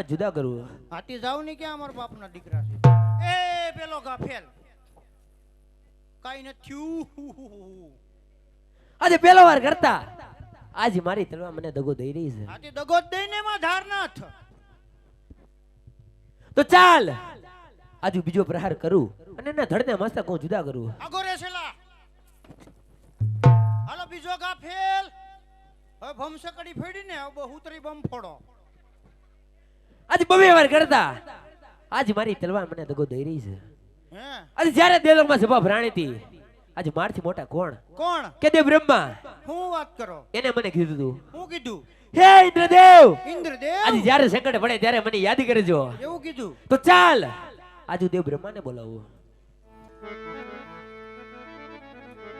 અવાજ જુદા કરું. હાથી જાવ ને ક્યાં અમારા બાપના દીકરા છે. એ પેલો ગાફેલ કાઈ ન થયું. આજે પેલો વાર કરતા આજ મારી તલવાર મને દગો દઈ રહી છે. હાથી દગો જ દઈને માં ધારનાથ. તો ચાલ આજુ બીજો પ્રહાર કરું અને એના ધડને મસ્તક હું જુદા કરું. આગો રે છેલા હાલો બીજો ગાફેલ. હવે ભમસકડી ફેડીને હવે બહુ ઉતરી બમ ફોડો. આજે બબે વાર કરતા આજ મારી તલવાર મને દગો દઈ રહી છે. હે આજે જ્યારે દેવલોકમાં સભા ભરાણી હતી આજે મારથી મોટા કોણ કોણ કે દેવ બ્રહ્મા. હું વાત કરો. એને મને કીધું તું હું કીધું હે ઇન્દ્રદેવ ઇન્દ્રદેવ આજે જ્યારે સંકટ પડે ત્યારે મને યાદ કરજો. એવું કીધું. તો ચાલ આજુ દેવ બ્રહ્માને બોલાવું.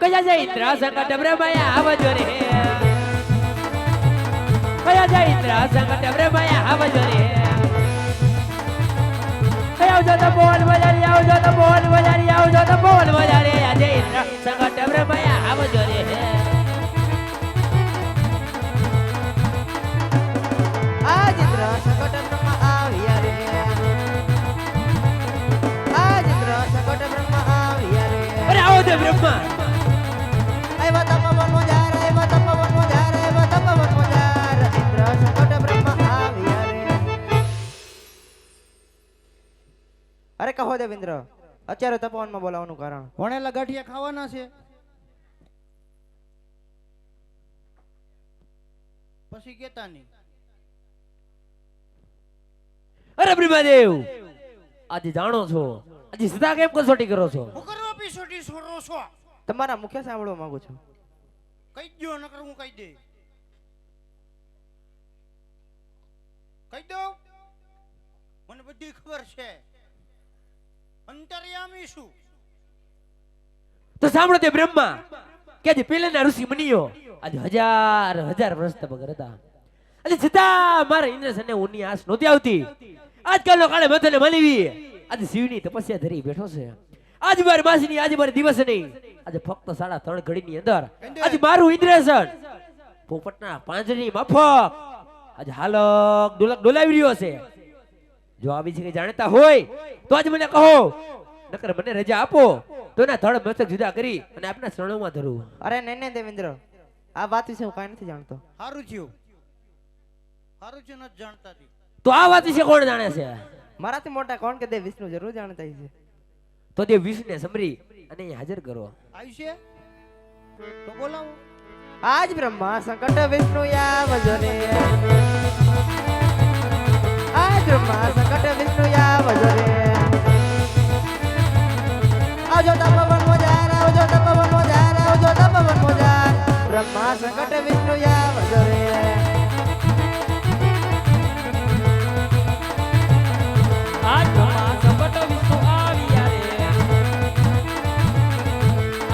કયા જાય ઇન્દ્ર સંકટ બ્રહ્માયા આવજો રે. કયા જાય ઇન્દ્ર સંકટ બ્રહ્માયા આવજો રે. આવજો તો બોલ બજારી આવજો તો બોલ બજારી આવજો તો બોલ બજારી આજે ઇન્દ્ર સંકટ બ્રહ્માયા આવજો રે. આજ ઇન્દ્ર સંકટ બ્રહ્મા આવ્યા રે. આજ ઇન્દ્ર સંકટ બ્રહ્મા આવ્યા રે. અરે આવો દેવ બ્રહ્મા. આવ્યા તપવન મોજાર આવ્યા તપવન મોજાર આવ્યા તપવન મોજાર. ઇન્દ્ર સંકટ બ્રહ્મા આવ્યા રે. અરે કહો દેવેન્દ્ર અત્યારે તપવનમાં બોલાવવાનું કારણ? ભણેલા ગાંઠિયા ખાવાના છે પછી કેતા નહીં. અરે બ્રહ્માદેવ આજે જાણો છો આજે સદા કેમ કસોટી કરો છો? હું કરવા પીસોટી છોરો છો. તમારા મુખ્ય સાંભળવા માંગુ છું. કહી દો નકર હું કહી દે. કહી દો મને બધી ખબર છે. અંતર્યામી શું? તો સાંભળો તે બ્રહ્મા કે જે પેલાના ઋષિ મુનિઓ આજે હજાર હજાર વર્ષ તપક હતા. આજે છતાં મારા ઇન્દ્રસને ઊની આસ નહોતી આવતી. આજકાલનો કાળે મથને મળી આજે શિવની તપસ્યા ધરી બેઠો છે. આજ બાર માસની આજે બાર દિવસ નહીં આજે ફક્ત 3.5 ઘડીની અંદર આજે મારું ઇન્દ્રસન પોપટના પાંજરની માફક આજે હાલક ડોલક ડોલાવી રહ્યો છે. જો આ વિશે જાણતા હોય તો આજ મને કહો નકર મને રજા આપો તો એના ધડ મસ્તક જુદા કરી અને આપના શરણોમાં ધરું. અરે નહીં દેવેન્દ્ર આ વાત વિશે હું કાંઈ નથી જાણતો. હારું થયું નથી જાણતા હતી. તો આ વાત વિશે કોણ જાણે છે? મારાથી મોટા કોણ કે દેવ વિષ્ણુ જરૂર જાણતા છે. તો દેવ વિષ્ણુને સમરી અને અહીં હાજર કરો. આવી છે તો બોલાવો. આજ બ્રહ્મા સંકટ વિષ્ણુ આવજો રે. આજ બ્રહ્મા સંકટ વિષ્ણુ આવજો રે. આવજો તપવન મોજાર આવજો તપવન મોજાર આવજો તપવન મોજાર. બ્રહ્મા સંકટ વિષ્ણુ આવજો રે. આજ બ્રહ્મા સંકટ વિષ્ણુ આવ્યા રે.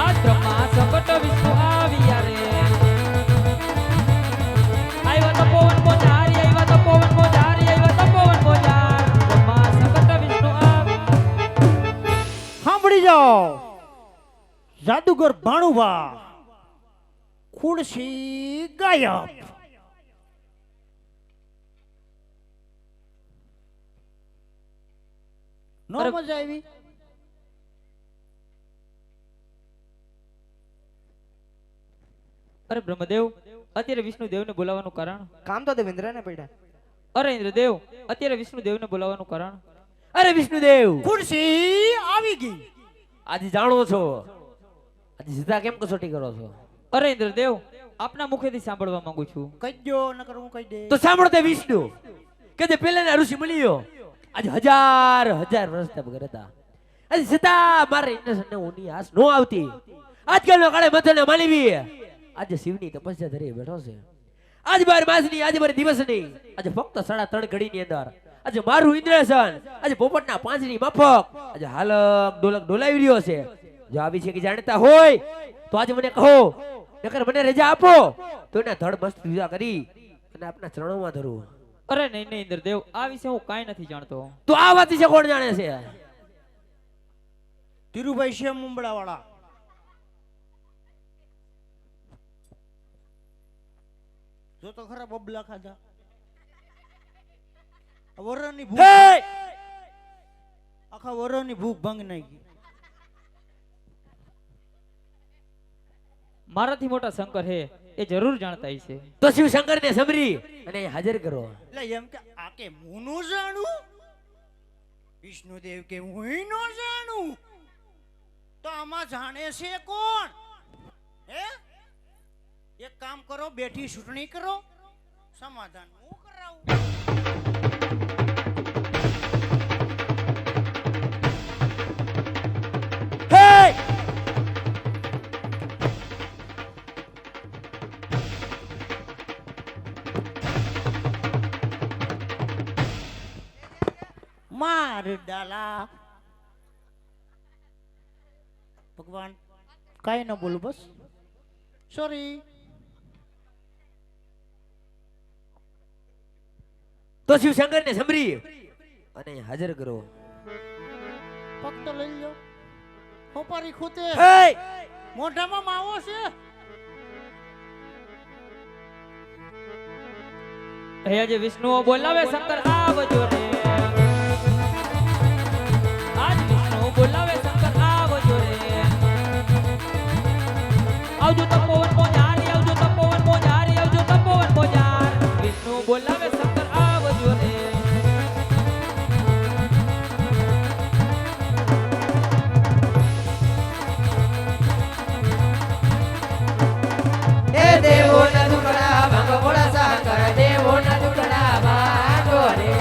આજ બ્રહ્મા સંકટ વિષ્ણુ આવ્યા રે. આવ્યા તપોવન મોજારી આવ્યા તપોવન મોજારી આવ્યા તપોવન મોજાર. બ્રહ્મા સંકટ વિષ્ણુ આવ્યા. સાંભળી જાઓ જાદુગર ભાણુભા ખુરશી ગાયબ. નો મજા આવી? અરે બ્રહ્મદેવ અત્યારે વિષ્ણુ દેવને બોલાવવાનું કારણ? કામ તો દેવેન્દ્રને પડ્યા. અરે ઇન્દ્રદેવ અત્યારે વિષ્ણુ દેવને બોલાવવાનું કારણ? અરે વિષ્ણુદેવ ખુરશી આવી ગઈ. આજે જાણો છો આજે સીધા કેમ કસોટી કરો છો? અરે ઇન્દ્રદેવ આપના મુખેથી સાંભળવા માંગુ છું. કહી દો નકર હું કહી દે. તો સાંભળો તે વિષ્ણુ કે જે પેલાના ઋષિ મુનિઓ આજે હજાર હજાર વર્ષ તપક હતા. આજે છતાં મારા ઇન્દ્રસનને ઊની આસ નો આવતી. આજકાલનો કાળે મથને માનવી આજે શિવની તપસ્યા ધરી બેઠો છે. આજ બાર માસની આજે બાર દિવસ નહીં આજે ફક્ત 3.5 ઘડીની અંદર આજે મારું ઇન્દ્રસન આજે પોપટના પાંજરી માફક આજે હાલક ડોલક ડોલાવી રહ્યો છે. જો આવી છે કે જાણતા હોય તો આજે મને કહો નકર મને રજા આપો તો એના ધડ મસ્ત પૂજા કરી અને આપના ચરણોમાં ધરું. અરે નહીં નહીં ઇન્દ્રદેવ આ વિશે હું કાંઈ નથી જાણતો. તો આ વાત વિશે કોણ જાણે છે? ધીરુભાઈ છે મુંબડા વાળા. જો તો ખરા બબલા ખાધા. વરણની ભૂખ હે આખા વરણની ભૂખ ભંગ નાખી. મારાથી મોટા શંકર હે એ જરૂર જાણતા હશે. તો શિવ શંકર ને સમરી અને અહીં હાજર કરો. એટલે એમ કે આ કે હું નો જાણું, વિષ્ણુદેવ કે હું નો જાણું, તો આમાં જાણે છે કોણ? હે એક કામ કરો, બેઠી ચૂંટણી કરો, સમાધાન હું કરાવું. હે માર ડાલા ભગવાન કાઈ ન બોલું, બસ સોરી. તો શિવ શંકર ને સમરી અને અહીં હાજર કરો. ફક્ત લઈ લો. હોપારી ખૂતે હે મોઢામાં માવો છે. હે આજે વિષ્ણુઓ બોલાવે શંકર આવજો રે. આજ વિષ્ણુ બોલાવે શંકર આવજો રે. આવજો તપોવન મોજારી, આવજો તપોવન મોજારી, આવજો તપોવન મોજાર. વિષ્ણુ બોલાવે શંકર આવજો રે. હે દેવોના દુકડા ભાંગો ભોળા શંકર, દેવોના દુકડા ભાંગો રે.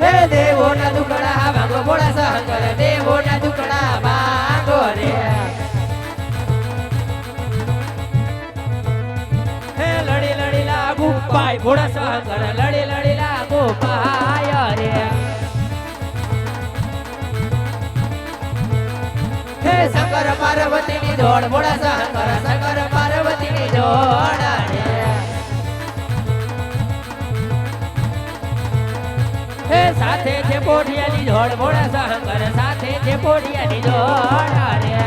હે દેવોના દુકડા ભાંગો ભોળા શંકર, દેવોના દુકડા ભાંગો રે. હે લડી લડી લાગુ પાય ભોળા શંકર, લડી લડી લાગુ પાય રે. હે શંકર પાર્વતીની જોડ ભોળા શંકર, શંકર પાર્વતીની જોડ રે. હે સાથે છે પોઢિયાની જોડ ભોળા શંકર, સાથે છે પોઢિયાની જોડ રે.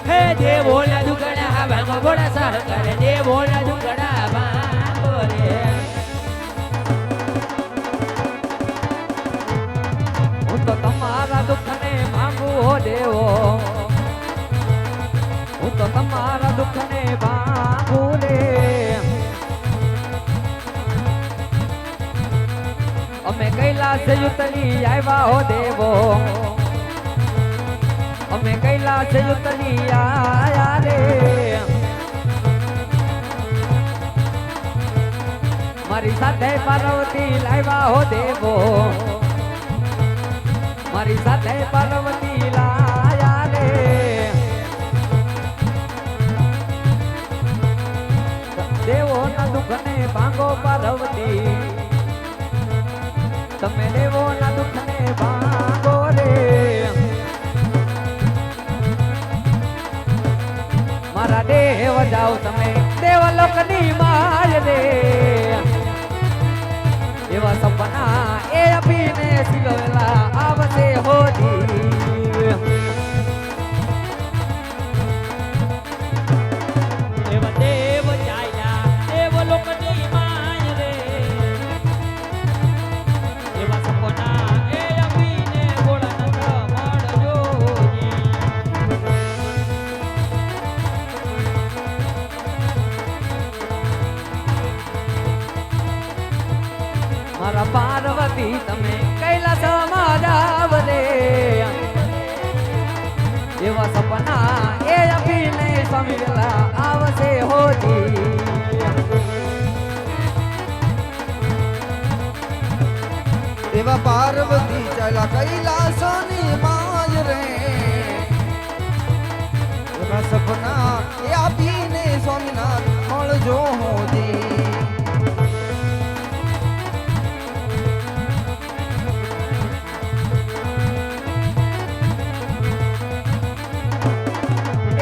હે દેવોના દુકડા ભાંગો ભોળા શંકર, દેવોના દુકડા ભાંગો રે. હું તો તમારા દુઃખને માંગુ હો દેવો, હું તો તમારા દુઃખને માંગુ રે. અમે કૈલાસ યુતલી આવ્યા હો દેવો, અમે કૈલાસ યુતલી આયા રે. મારી સાથે પાર્વતી લાવ્યા હો દેવો, મારી સાથે પાર્વતી લાયા રે. દેવોના દુઃખને ભાંગો પાર્વતી, તમે દેવોના દુઃખને ભાંગો રે. મારા દેવ જાઓ તમે દેવલોકની માય રે. એવા સપના એ અભીને સિલવેલા આવશે હોજી. એવા દેવ ચાલ્યા દેવલોકની માય રે. એવા સપના એ અભીને ભોળાનાથ મળજોજી. મારા પાર્વતી તમે કૈલાસમાં જાવ રે. એવા સપના એ અભિનય સ્વામી વેલા આવશે હોજી. દેવા પાર્વતી ચાલા કૈલાસની માય રે. એવા સપના એ આપીને સ્વામિનાથ મળજો હોજી.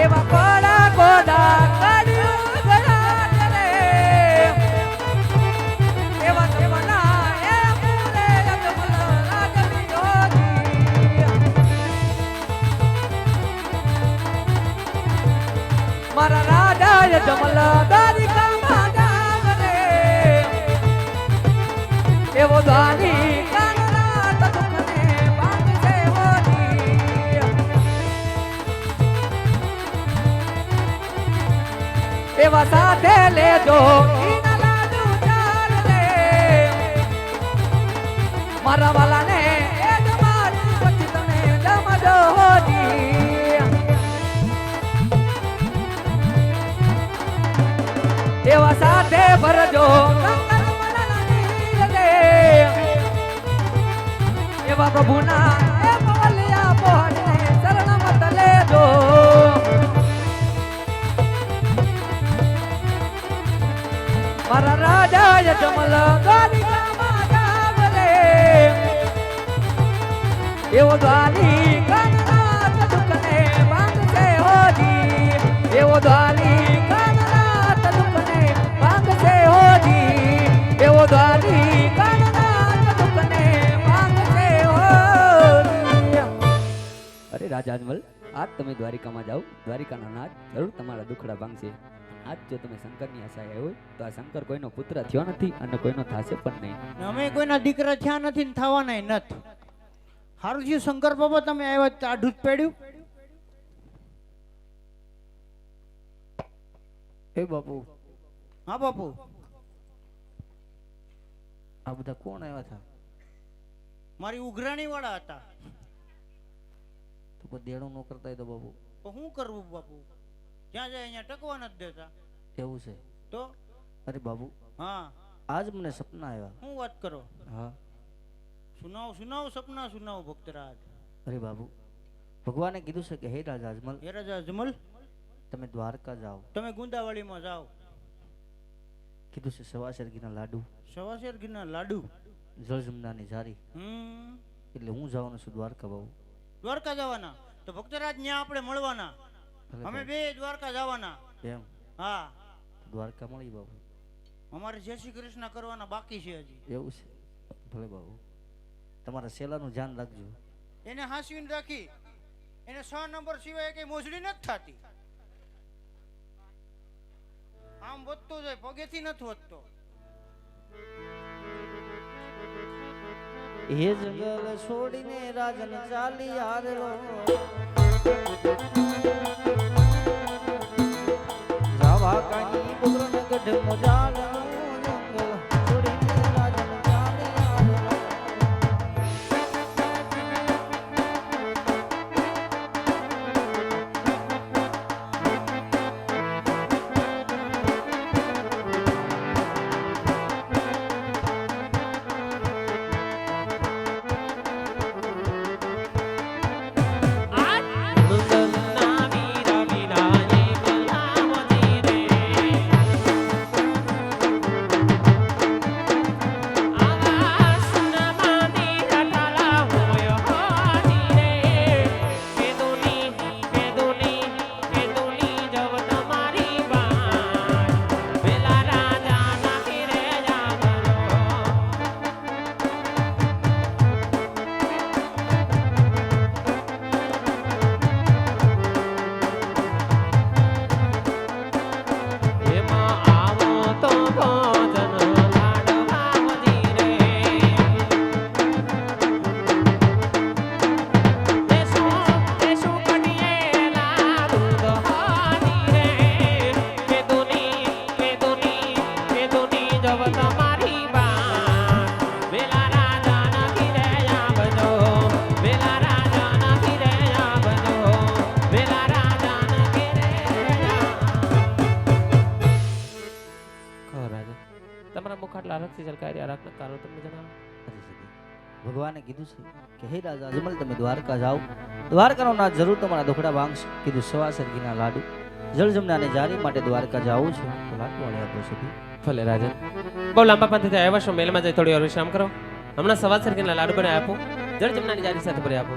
એવા કોડા કોડા કાઢ્યું ગયા રે. એવા સપના એ પૂરે જગમલા રાજની જોજી. જમલ દ્વારિકામાં જાવ રે એવો દ્વારિકાનો નાથ દુઃખને બાંધશે હોજી એવા સાથે લેજો ઈના લાડુ ચાર રે મારા વાલાને એ જ મારી પછી તને જમજો હોજી એવા સાથે ભરજો ગંગા મનના નીર રે એવા પ્રભુના એ મવલિયા પહોંચને શરણ મત લેજો મારા રાજા જમલ દ્વારિકામાં જાવ રે એવો દ્વારિકાનો નાથ દુઃખને બાંધશે હોજી એવો દ્વારિકાનો નાથ દુઃખને બાંધશે હોજી એવો દ્વારિકાનો નાથ દુઃખને બાંધશે હોજી અરે રાજા અજમલ આજ તમે દ્વારિકામાં જાઓ દ્વારિકાનો નાથ જરૂર તમારા દુખડા ભાંગશે આજ જો તમે શંકરની આશાએ આવ્યો હોય તો આ શંકર કોઈનો પુત્ર થયો નથી અને કોઈનો થશે પણ નહીં ને અમે કોઈના દીકરા થયા નથી ને થવાના નથી. હારું થયું શંકર બાબા તમે આવ્યા તો આઢું જ પડ્યું. એ બાપુ હા બાપુ, આ બધા કોણ આવ્યા હતા? મારી ઉઘરાણી વાળા હતા. તો કોઈ દેણું ન કરતા હોય તો બાપુ તો શું કરવું બાપુ? જ્યાં જાય અહીંયા ટકવા નથી દેતા. એવું છે? તો અરે બાબુ હા, આજ મને સપના આવ્યા. શું વાત કરો? હા સુનાવ સુનાવ સપના સુનાવ ભક્તરાજ. અરે બાબુ, ભગવાને કીધું છે કે હે રાજા અજમલ, હે રાજા અજમલ, તમે દ્વારકા જાઓ. તમે ગુંદાવાડીમાં જાઓ. કીધું છે સવાસેર ઘીના લાડુ, સવાશેર ઘીના લાડુ, જળજમનાની જારી. એટલે હું જવાનું છું દ્વારકા બાબુ. દ્વારકા જવાના? તો ભક્તરાજ ન્યા આપણે મળવાના. ભલે અમે બાબુ. બે દ્વારકા જવાના. એમ? હા, દ્વારકા મળી બાબુ. અમારે જય શ્રી કૃષ્ણ કરવાના બાકી છે હજી. એવું છે? ભલે બાબુ, તમારા સેલાનું ધ્યાન રાખજો. એને હાંસવીને રાખી. એને 6 નંબર સિવાય કઈ મોજડી નથી થતી. આમ વધતો જાય, પગેથી નથી વધતો. હે જંગલ છોડીને રાજન ચાલી આવેલો, જાવા કાની પુત્રને ગઢ મોજાનો જંગલ છોડીને રાજન ચાલી આવેલો. ભગવાને કીધું છે કે હે રાજા અજમલ, તમે દ્વારકા જાઓ. દ્વારકાનો નાથ જરૂર તમારા દુખડા ભાંગશે. કીધું સવાસેર ઘીના લાડુ, જળજમનાની જારી માટે દ્વારકા જાવું છે તો લાડુ વાળી આપો છે. ભલે રાજન, બહુ લાંબા પંથેથી આવ્યા છો, મેલમાં જઈ થોડી વાર વિશ્રામ કરો. હમણાં સવાસેર ઘીના લાડુ બનાવી આપો, જળ જમનાની જારી સાથે ભરી આપો.